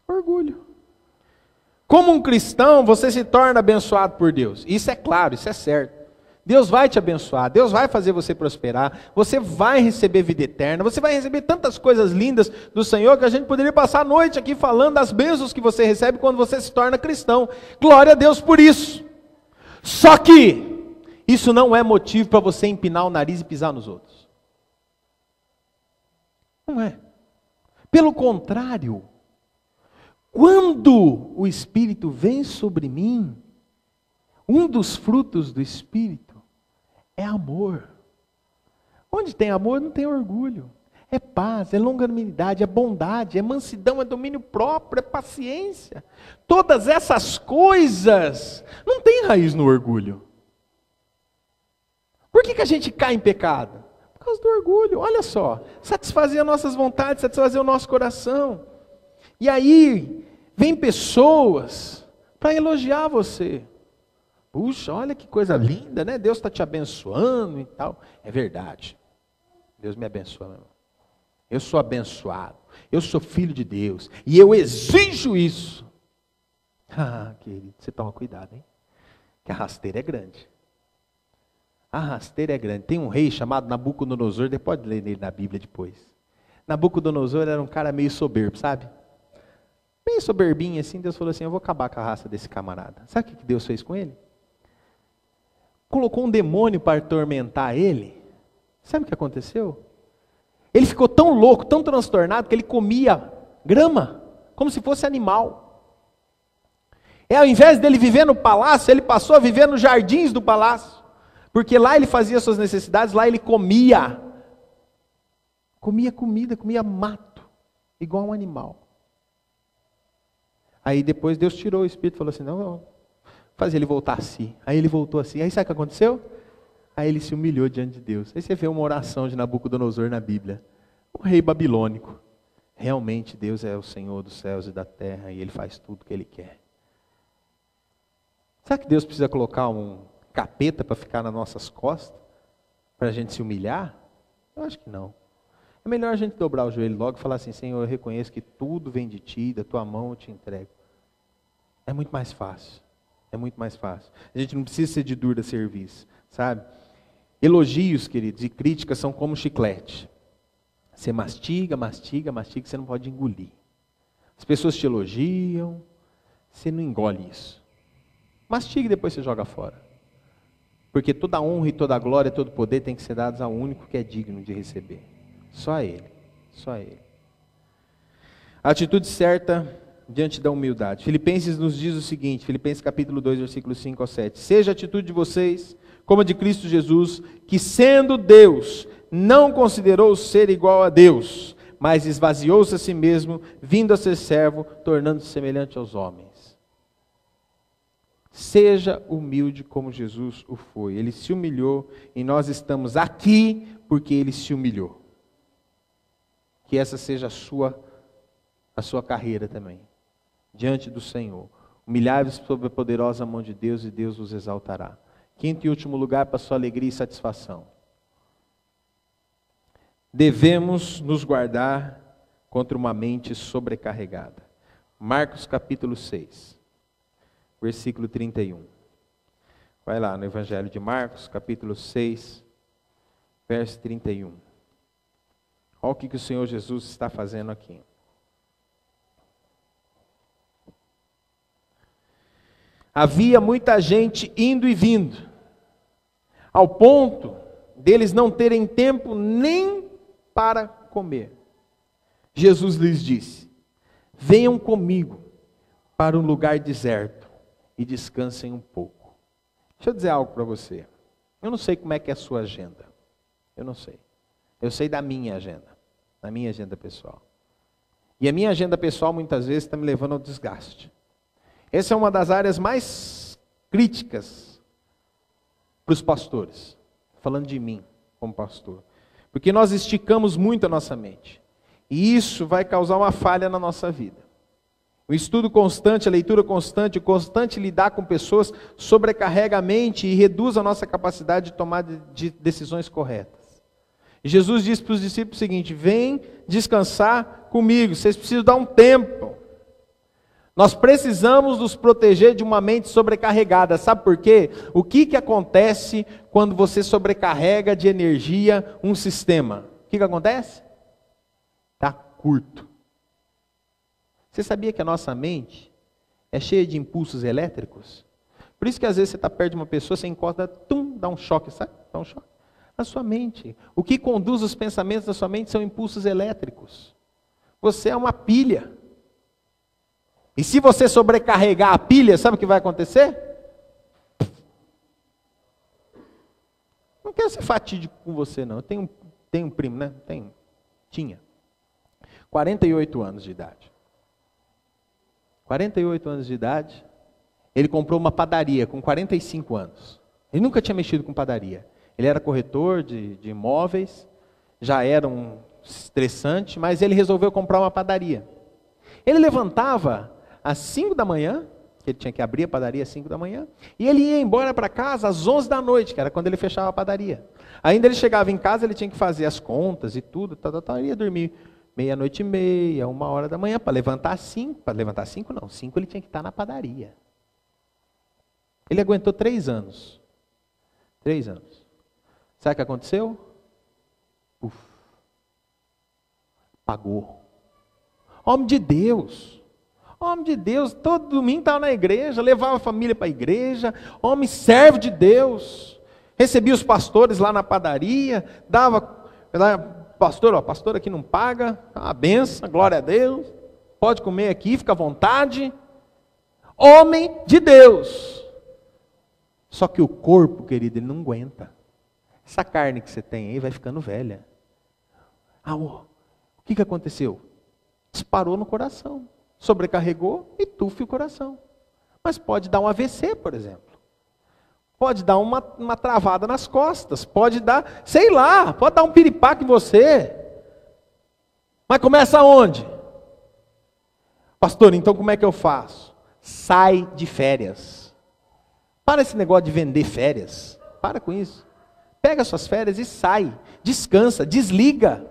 Orgulho. Como um cristão, você se torna abençoado por Deus. Isso é claro, isso é certo. Deus vai te abençoar, Deus vai fazer você prosperar, você vai receber vida eterna, você vai receber tantas coisas lindas do Senhor que a gente poderia passar a noite aqui falando das bênçãos que você recebe quando você se torna cristão. Glória a Deus por isso. Só que isso não é motivo para você empinar o nariz e pisar nos outros. Não é. Pelo contrário, quando o Espírito vem sobre mim, um dos frutos do Espírito é amor. Onde tem amor, não tem orgulho. É paz, é longanimidade, é bondade, é mansidão, é domínio próprio, é paciência. Todas essas coisas não têm raiz no orgulho. Por que a gente cai em pecado? Por causa do orgulho. Olha só, satisfazer as nossas vontades, satisfazer o nosso coração. E aí, vem pessoas para elogiar você. Puxa, olha que coisa linda, né? Deus está te abençoando e tal. É verdade. Deus me abençoa, meu irmão. Eu sou abençoado. Eu sou filho de Deus. E eu exijo isso. Ah, querido, você toma cuidado, hein? Que a rasteira é grande. A rasteira é grande. Tem um rei chamado Nabucodonosor. Você pode ler nele na Bíblia depois. Nabucodonosor era um cara meio soberbo, sabe? Meio soberbinho assim. Deus falou assim: eu vou acabar com a raça desse camarada. Sabe o que Deus fez com ele? Colocou um demônio para atormentar ele. Sabe o que aconteceu? Ele ficou tão louco, tão transtornado, que ele comia grama, como se fosse animal. E ao invés dele viver no palácio, ele passou a viver nos jardins do palácio. Porque lá ele fazia suas necessidades, lá ele comia. Comia comida, comia mato, igual um animal. Aí depois Deus tirou o espírito e falou assim: não, fazer ele voltar a si. Aí ele voltou assim. Aí sabe o que aconteceu? Aí ele se humilhou diante de Deus. Aí você vê uma oração de Nabucodonosor na Bíblia. Um rei babilônico. Realmente Deus é o Senhor dos céus e da terra e Ele faz tudo o que Ele quer. Será que Deus precisa colocar um capeta para ficar nas nossas costas? Para a gente se humilhar? Eu acho que não. É melhor a gente dobrar o joelho logo e falar assim: Senhor, eu reconheço que tudo vem de Ti, da Tua mão eu te entrego. É muito mais fácil. É muito mais fácil. A gente não precisa ser de dura serviço, sabe? Elogios, queridos, e críticas são como chiclete. Você mastiga, mastiga, mastiga, você não pode engolir. As pessoas te elogiam, você não engole isso. Mastiga e depois você joga fora. Porque toda honra e toda glória, todo poder tem que ser dados ao único que é digno de receber. Só a Ele. Só a Ele. A atitude certa diante da humildade. Filipenses nos diz o seguinte, Filipenses capítulo 2, versículos 5 ao 7. Seja a atitude de vocês como a de Cristo Jesus, que sendo Deus, não considerou ser igual a Deus, mas esvaziou-se a si mesmo, vindo a ser servo, tornando-se semelhante aos homens. Seja humilde como Jesus o foi. Ele se humilhou e nós estamos aqui porque ele se humilhou. Que essa seja a sua carreira também, diante do Senhor. Humilhai-vos sob a poderosa mão de Deus e Deus vos exaltará. Quinto e último lugar para sua alegria e satisfação. Devemos nos guardar contra uma mente sobrecarregada. Marcos capítulo 6, versículo 31. Vai lá no Evangelho de Marcos, capítulo 6, verso 31. Olha o que o Senhor Jesus está fazendo aqui. Havia muita gente indo e vindo, ao ponto deles não terem tempo nem para comer. Jesus lhes disse: venham comigo para um lugar deserto e descansem um pouco. Deixa eu dizer algo para você. Eu não sei como é que é a sua agenda. Eu não sei. Eu sei da minha agenda, da minha agenda pessoal. E a minha agenda pessoal muitas vezes está me levando ao desgaste. Essa é uma das áreas mais críticas para os pastores, falando de mim como pastor. Porque nós esticamos muito a nossa mente. E isso vai causar uma falha na nossa vida. O estudo constante, a leitura constante, o constante lidar com pessoas sobrecarrega a mente e reduz a nossa capacidade de tomar de decisões corretas. E Jesus disse para os discípulos o seguinte: vem descansar comigo, vocês precisam dar um tempo. Nós precisamos nos proteger de uma mente sobrecarregada. Sabe por quê? O que acontece quando você sobrecarrega de energia um sistema? O que acontece? Está curto. Você sabia que a nossa mente é cheia de impulsos elétricos? Por isso que às vezes você está perto de uma pessoa, você encosta, dá um choque, sabe? Dá um choque. Na sua mente. O que conduz os pensamentos da sua mente são impulsos elétricos. Você é uma pilha. E se você sobrecarregar a pilha, sabe o que vai acontecer? Não quero ser fatídico com você, não. Eu tenho um primo, né? Tinha. 48 anos de idade. 48 anos de idade. Ele comprou uma padaria com 45 anos. Ele nunca tinha mexido com padaria. Ele era corretor de imóveis. Já era um estressante, mas ele resolveu comprar uma padaria. Ele levantava às 5 da manhã, que ele tinha que abrir a padaria às 5 da manhã, e ele ia embora para casa às 11 da noite, que era quando ele fechava a padaria. Ainda ele chegava em casa, ele tinha que fazer as contas e tudo, ele ia dormir meia-noite e meia, 1h da manhã, para levantar às 5. Para levantar às 5 não, 5 ele tinha que estar na padaria. Ele aguentou 3 anos. 3 anos. Sabe o que aconteceu? Pagou. Homem de Deus. Homem de Deus, todo domingo estava na igreja, levava a família para a igreja, homem servo de Deus, recebia os pastores lá na padaria, dava, pastor aqui não paga, a benção, glória a Deus, pode comer aqui, fica à vontade. Homem de Deus. Só que o corpo, querido, ele não aguenta. Essa carne que você tem aí vai ficando velha. O que aconteceu? Disparou no coração. Sobrecarregou e tufe o coração. Mas pode dar um AVC, por exemplo. Pode dar uma travada nas costas. Pode dar, sei lá, pode dar um piripaque em você. Mas começa onde? Pastor, então como é que eu faço? Sai de férias. Para esse negócio de vender férias. Para com isso. Pega suas férias e sai. Descansa, desliga.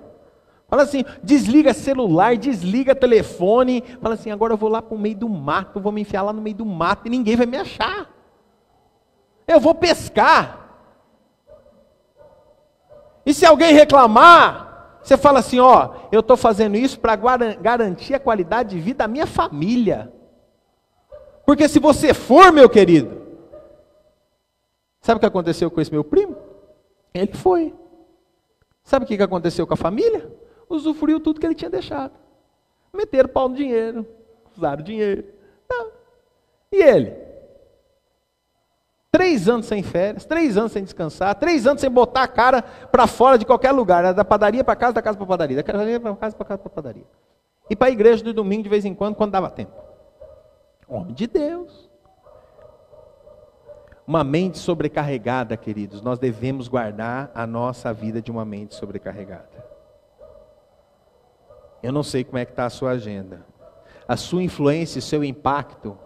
Fala assim, desliga celular, desliga telefone. Fala assim, agora eu vou lá para o meio do mato, vou me enfiar lá no meio do mato e ninguém vai me achar. Eu vou pescar. E se alguém reclamar, você fala assim, eu estou fazendo isso para garantir a qualidade de vida da minha família. Porque se você for, meu querido, sabe o que aconteceu com esse meu primo? Ele foi. Sabe o que aconteceu com a família? Usufruiu tudo que ele tinha deixado. Meteram pau no dinheiro. Usaram o dinheiro. Não. E ele? 3 anos sem férias, 3 anos sem descansar, 3 anos sem botar a cara para fora de qualquer lugar. Era da padaria para casa, da casa para padaria, da padaria para casa para padaria. E para a igreja do domingo de vez em quando dava tempo. Homem de Deus. Uma mente sobrecarregada, queridos, nós devemos guardar a nossa vida de uma mente sobrecarregada. Eu não sei como é que está a sua agenda. A sua influência e seu impacto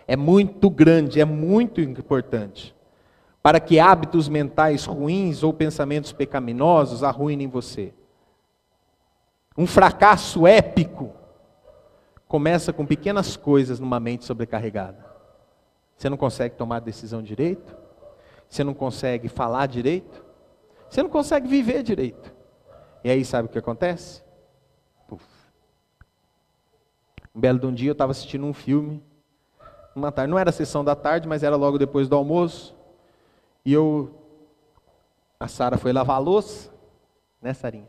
é muito grande, é muito importante, para que hábitos mentais ruins ou pensamentos pecaminosos arruinem você. Um fracasso épico começa com pequenas coisas numa mente sobrecarregada. Você não consegue tomar decisão direito, você não consegue falar direito, você não consegue viver direito. E aí sabe o que acontece? Puf. Um belo de um dia eu estava assistindo um filme, uma tarde, não era a sessão da tarde, mas era logo depois do almoço, e a Sara foi lavar a louça, né, Sarinha?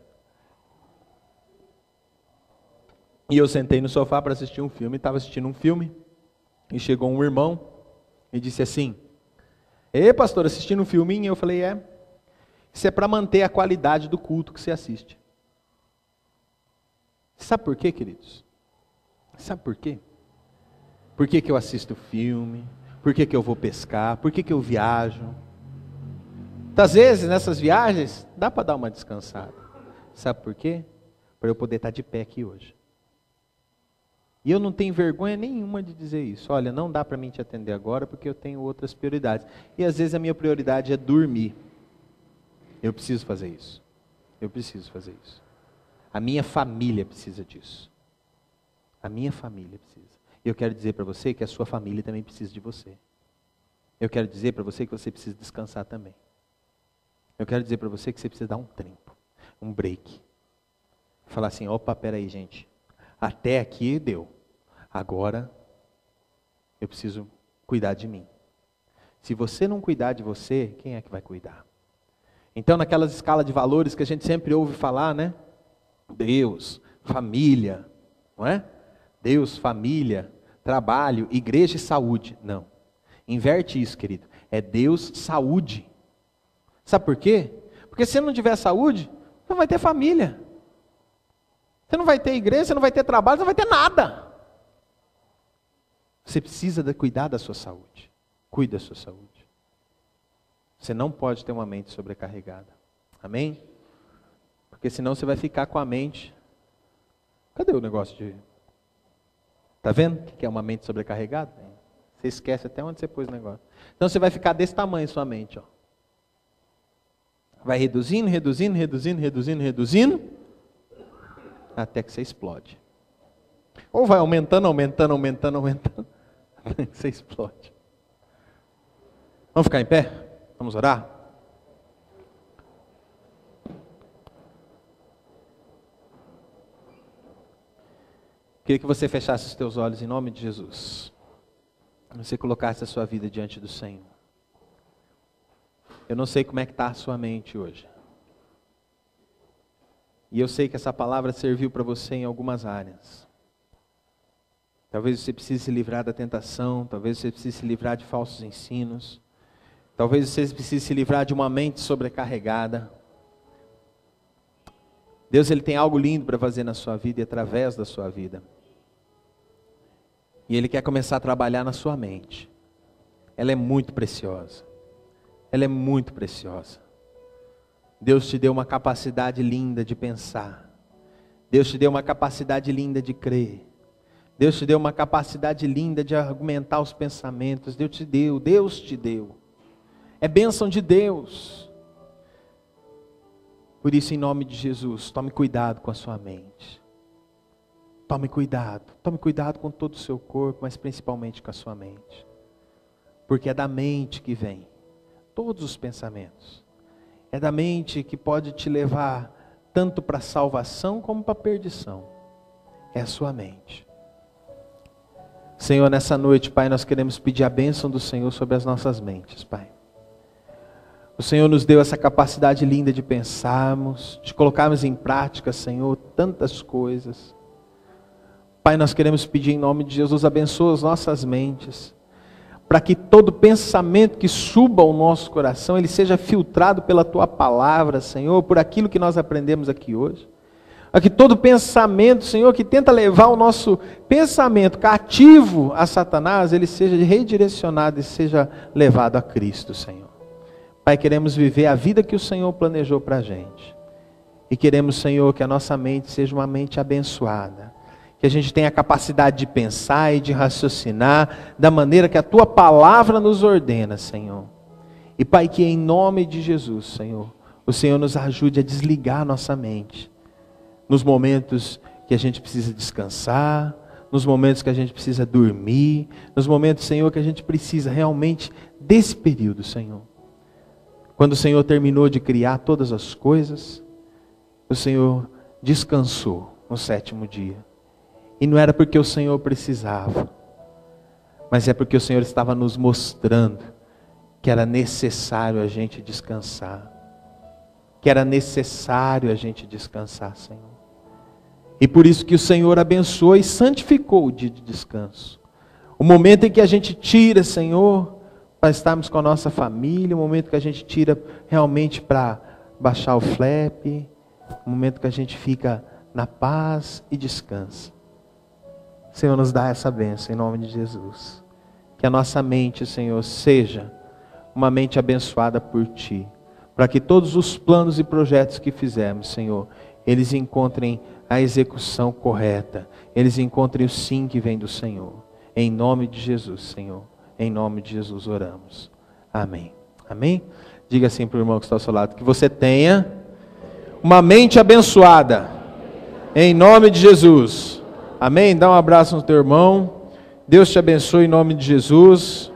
E eu sentei no sofá para assistir um filme, estava assistindo um filme, e chegou um irmão, e disse assim: "Ei, pastor, assistindo um filminho?" Eu falei: "É, isso é para manter a qualidade do culto que você assiste." Sabe por quê, queridos? Sabe por quê? Por que que eu assisto filme? Por que que eu vou pescar? Por que que eu viajo? Às vezes, nessas viagens, dá para dar uma descansada. Sabe por quê? Para eu poder estar de pé aqui hoje. E eu não tenho vergonha nenhuma de dizer isso. Olha, não dá para mim te atender agora porque eu tenho outras prioridades. E às vezes a minha prioridade é dormir. Eu preciso fazer isso. Eu preciso fazer isso. A minha família precisa disso. A minha família precisa. E eu quero dizer para você que a sua família também precisa de você. Eu quero dizer para você que você precisa descansar também. Eu quero dizer para você que você precisa dar um tempo, um break. Falar assim: opa, peraí, gente. Até aqui deu. Agora eu preciso cuidar de mim. Se você não cuidar de você, quem é que vai cuidar? Então, naquelas escalas de valores que a gente sempre ouve falar, né? Deus, família, não é? Deus, família, trabalho, igreja e saúde. Não. Inverte isso, querido. É Deus, saúde. Sabe por quê? Porque se não tiver saúde, não vai ter família. Você não vai ter igreja, você não vai ter trabalho, você não vai ter nada. Você precisa cuidar da sua saúde. Cuide da sua saúde. Você não pode ter uma mente sobrecarregada. Amém? Porque senão você vai ficar com a mente... Cadê o negócio de... Está vendo o que é uma mente sobrecarregada? Você esquece até onde você pôs o negócio. Então você vai ficar desse tamanho sua mente. Ó. Vai reduzindo, reduzindo, reduzindo, reduzindo, reduzindo, até que você explode. Ou vai aumentando, aumentando, aumentando, aumentando, até que você explode. Vamos ficar em pé? Vamos orar? Queria que você fechasse os teus olhos em nome de Jesus. Você colocasse a sua vida diante do Senhor. Eu não sei como é que está a sua mente hoje. E eu sei que essa palavra serviu para você em algumas áreas. Talvez você precise se livrar da tentação, talvez você precise se livrar de falsos ensinos, talvez você precise se livrar de uma mente sobrecarregada. Deus, Ele tem algo lindo para fazer na sua vida e através da sua vida. E Ele quer começar a trabalhar na sua mente. Ela é muito preciosa. Ela é muito preciosa. Deus te deu uma capacidade linda de pensar. Deus te deu uma capacidade linda de crer. Deus te deu uma capacidade linda de argumentar os pensamentos. Deus te deu. É bênção de Deus. Por isso, em nome de Jesus, tome cuidado com a sua mente. Tome cuidado com todo o seu corpo, mas principalmente com a sua mente. Porque é da mente que vem todos os pensamentos. É da mente que pode te levar tanto para a salvação como para a perdição. É a sua mente. Senhor, nessa noite, Pai, nós queremos pedir a bênção do Senhor sobre as nossas mentes, Pai. O Senhor nos deu essa capacidade linda de pensarmos, de colocarmos em prática, Senhor, tantas coisas. Pai, nós queremos pedir em nome de Jesus, abençoa as nossas mentes. para que todo pensamento que suba ao nosso coração, ele seja filtrado pela Tua palavra, Senhor, por aquilo que nós aprendemos aqui hoje. Para que todo pensamento, Senhor, que tenta levar o nosso pensamento cativo a Satanás, ele seja redirecionado e seja levado a Cristo, Senhor. Pai, queremos viver a vida que o Senhor planejou para a gente. E queremos, Senhor, que a nossa mente seja uma mente abençoada. Que a gente tenha a capacidade de pensar e de raciocinar da maneira que a Tua palavra nos ordena, Senhor. E Pai, que em nome de Jesus, Senhor, o Senhor nos ajude a desligar a nossa mente. Nos momentos que a gente precisa descansar, nos momentos que a gente precisa dormir, nos momentos, Senhor, que a gente precisa realmente desse período, Senhor. Quando o Senhor terminou de criar todas as coisas, o Senhor descansou no 7º dia. E não era porque o Senhor precisava, mas é porque o Senhor estava nos mostrando que era necessário a gente descansar. Que era necessário a gente descansar, Senhor. E por isso que o Senhor abençoou e santificou o dia de descanso. O momento em que a gente tira, Senhor, para estarmos com a nossa família, o momento que a gente tira realmente para baixar o flap, o momento que a gente fica na paz e descansa. Senhor, nos dá essa bênção em nome de Jesus. Que a nossa mente, Senhor, seja uma mente abençoada por Ti. Para que todos os planos e projetos que fizermos, Senhor, eles encontrem a execução correta. Eles encontrem o sim que vem do Senhor. Em nome de Jesus, Senhor. Em nome de Jesus oramos. Amém. Amém? Diga assim para o irmão que está ao seu lado. Que você tenha uma mente abençoada. Em nome de Jesus. Amém? Dá um abraço no teu irmão. Deus te abençoe em nome de Jesus.